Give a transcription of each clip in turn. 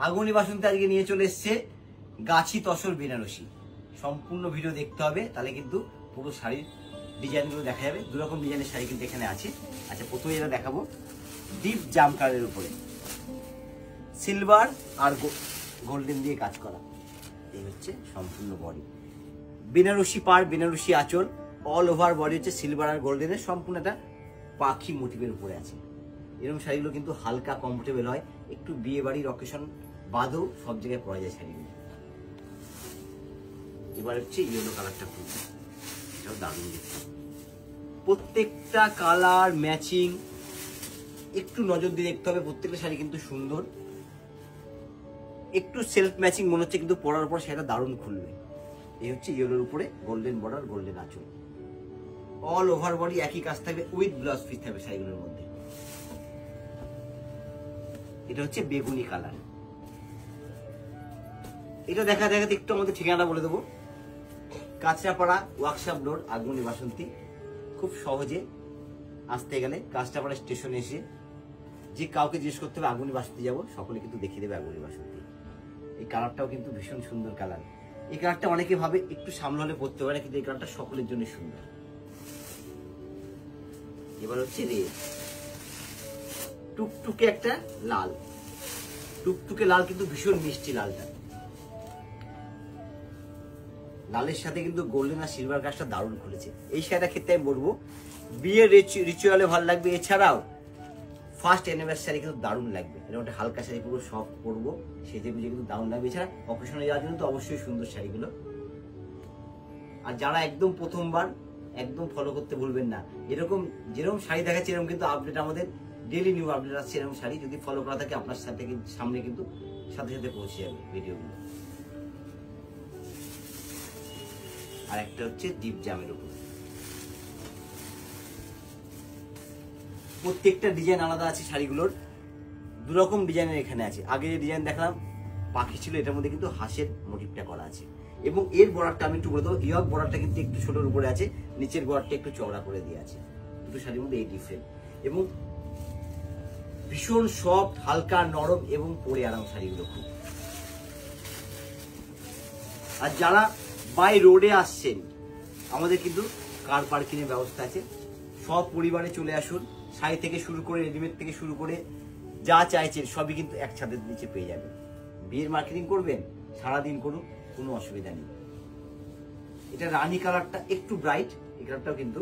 আগুনি বাসন্তী আজকে নিয়ে চলে এসছে গাছি তসর বেনারসি। সম্পূর্ণ ভিডিও দেখতে হবে, তাহলে কিন্তু পুরো শাড়ির ডিজাইনগুলো দেখা যাবে। দুরকম ডিজাইনের শাড়ি কিন্তু এখানে আছে। আচ্ছা, প্রথমে এটা দেখাবো ডিপ জাম কালারের উপরে সিলভার আর গোল্ডেন দিয়ে কাজ করা। এই হচ্ছে সম্পূর্ণ বডি, বেনারসি পাড়, বেনারসি আঁচল, অল ওভার বডি হচ্ছে সিলভার আর গোল্ডেনের সম্পূর্ণ একটা পাখি মোটিভের উপরে আছে। এরকম শাড়িগুলো কিন্তু হালকা কমফোর্টেবল হয়, একটু বিয়ে বাড়ির অকেশন বাদেও সব জায়গায় পরা যায় শাড়িগুলো। এবার হচ্ছে ইয়েলো কালারটা খুলছে, এটাও দারুণ দেখতে। প্রত্যেকটা কালার ম্যাচিং, একটু নজর দিয়ে দেখতে হবে। প্রত্যেকটা শাড়ি কিন্তু সুন্দর, একটু সেলফ ম্যাচিং মনে হচ্ছে, কিন্তু পরার পর সেটা দারুণ খুলবে। এই হচ্ছে ইয়েলোর উপরে গোল্ডেন বর্ডার, গোল্ডেন আঁচল, অল ওভার বডি একই কাজ থাকবে, উইথ ব্লাউজ পিস থাকবে শাড়িগুলোর মধ্যে। এটা হচ্ছে বেগুনি কালার। এটা দেখা দেখাতে একটু আমাদের ঠিকানাটা বলে দেবো, কাঁচরাপাড়া ওয়ার্কশপ রোড, আগুনি বাসন্তী। খুব সহজে আসতে গেলে কাঁচরাপাড়া স্টেশনে এসে যে কাউকে জিজ্ঞেস করতে হবে আগুনি বাসন্তী যাবো, সকলে কিন্তু দেখিয়ে দেবে আগুনি বাসন্তী। এই কালারটাও কিন্তু ভীষণ সুন্দর কালার। এই কালারটা অনেকে ভাবে একটু সামনে হলে পড়তে পারে, কিন্তু এই কালারটা সকলের জন্য সুন্দর। এবার হচ্ছে রেড, টুকটুকে একটা লাল, টুকটুকে লাল কিন্তু ভীষণ মিষ্টি লালটা। লালের সাথে কিন্তু গোল্ডেন আর সিলভার কাজটা দারুণ খুলেছে। এই শাড়িটা ক্ষেত্রে আমি বলবো বিয়ের রিচুয়ালে ভালো লাগবে, এছাড়াও ফার্স্ট অ্যানিভার্সারি কিন্তু দারুণ লাগবে। এরকম একটা হালকা শাড়ি পুরো সফট পরবো, সেজে বুঝে কিন্তু দারুণ লাগবে। এছাড়া অকেশনে যাওয়ার জন্য তো অবশ্যই সুন্দর শাড়িগুলো। আর যারা একদম প্রথমবার, একদম ফলো করতে ভুলবেন না। এরকম যেরকম শাড়ি দেখাচ্ছে এরকম কিন্তু আপডেট আমাদের ডেইলি নিউ আপডেট আসছে। এরকম শাড়ি যদি ফলো করা থাকে আপনার সাথে সামনে কিন্তু সাথে সাথে পৌঁছে যাবে ভিডিওগুলো। আর একটা হচ্ছে ডিপ জামের উপর, প্রত্যেকটা ডিজাইন আলাদা আছে শাড়িগুলোর, দুরকম ডিজাইনের এখানে আছে। আগে যে ডিজাইন দেখলাম পাখি ছিল, এটার মধ্যে কিন্তু হাঁসের মোটিভটা করা আছে। এবং এর বর্ডারটা আমি একটু বলে দেবো, ইয়ক বর্ডারটা কিন্তু একটু ছোটোর উপরে আছে, নিচের বর্ডারটা একটু চওড়া করে দিয়ে আছে। দুটো শাড়ির মধ্যে এই ডিফারেন্ট। এবং ভীষণ সফট, হালকা নরম এবং পরে আরাম শাড়িগুলো খুব। আর যারা বাই রোডে আসছেন, আমাদের কিন্তু কার পার্কিং এর ব্যবস্থা আছে। সব পরিবারে চলে আসুন, শাড়ি থেকে শুরু করে রেডিমেড থেকে শুরু করে যা চাইছেন সবই কিন্তু এক ছাদের নিচে পেয়ে যাবেন। বিয়ের মার্কেটিং করবেন, সারাদিন করুন, কোনো অসুবিধা নেই। এটা রানী কালারটা একটু ব্রাইট, এই কালারটাও কিন্তু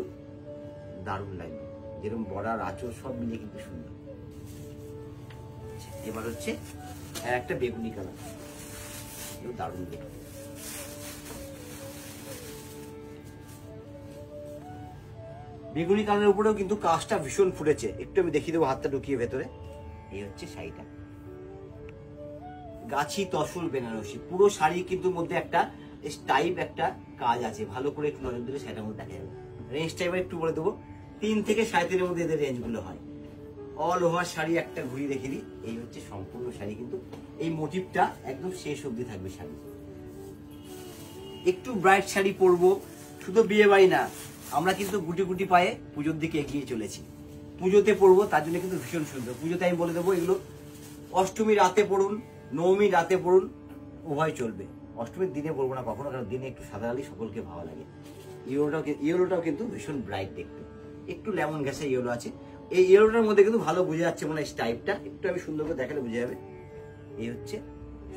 দারুণ লাগবে। যেরকম বর্ডার আঁচল সব মিলিয়ে কিন্তু সুন্দর। এবার হচ্ছে একটা বেগুনি কালার, দারুণ দেখতে। বেগুনি কালারের উপরেও কিন্তু কাজটা ভীষণ ফুটেছে। একটু আমি দেখিয়ে দেবো হাতটা ঢুকিয়ে ভেতরে। এই হচ্ছে শাড়িটা, গাছি তসর বেনারসি। পুরো শাড়ি কিন্তু মধ্যে একটা টাইপ একটা কাজ আছে, ভালো করে একটু নজর দিলে সেটার মধ্যে দেখা যাবে। রেঞ্জ টাইপের একটু বলে দেবো, 3 থেকে 3.5 মধ্যে এদের রেঞ্জ গুলো হয়। অল ওভার শাড়ি একটা ঘুরিয়ে দেখে দিই। এই হচ্ছে সম্পূর্ণ শাড়ি, কিন্তু এই মোটিভটা একদম শেষ অবধি থাকবে শাড়ি। একটু ব্রাইট শাড়ি পরবো, শুধু বিয়ে বাড়ি না, আমরা কিন্তু গুটি গুটি পায়ে পুজোর দিকে এগিয়ে চলেছি। পুজোতে পরবো, তার জন্য কিন্তু ভীষণ সুন্দর। পুজোতে আমি বলে দেবো এগুলো অষ্টমী রাতে পড়ুন, নবমী রাতে পড়ুন, উভয় চলবে। অষ্টমীর দিনে পড়বো না কখনো, কারণ দিনে একটু সাদা আলি সকলকে ভালো লাগে। ইয়েলোটাও কিন্তু ভীষণ ব্রাইট দেখতে, একটু লেমন ঘাসে ইয়েলো আছে। এই ইয়েলোটার মধ্যে কিন্তু ভালো বোঝা যাচ্ছে মানে স্টাইপটা, একটু আমি সুন্দর করে দেখালে বোঝা যাবে। এই হচ্ছে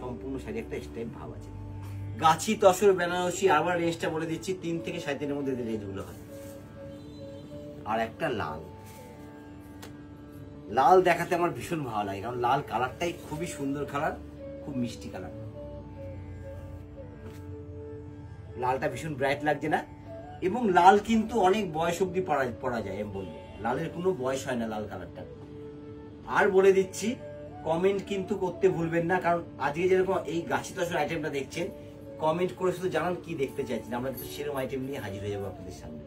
সম্পূর্ণ শাড়ি একটা স্টাইপ ভাব আছে। গাছি তসর বেনারসি, আবার রেঞ্জটা বলে দিচ্ছি, 3 থেকে 3.5 মধ্যে এদের রেঞ্জগুলো হয়। আর একটা লাল, লাল দেখাতে আমার ভীষণ ভালো লাগে, কারণ লাল কালারটাই খুবই সুন্দর কালার, খুব মিষ্টি কালার। লালটা ভীষণ ব্রাইট লাগছে না? এবং লাল কিন্তু অনেক বয়স অব্দি পরা যায়। আমি বলবো লালের কোনো বয়স হয় না লাল কালারটা। আর বলে দিচ্ছি, কমেন্ট কিন্তু করতে ভুলবেন না, কারণ আজকে যেরকম এই গাছি তসর আইটেমটা দেখছেন, কমেন্ট করে শুধু জানান কি দেখতে চাইছেন, আমরা কিন্তু সেরকম আইটেম নিয়ে হাজির হয়ে যাবো আপনাদের সামনে।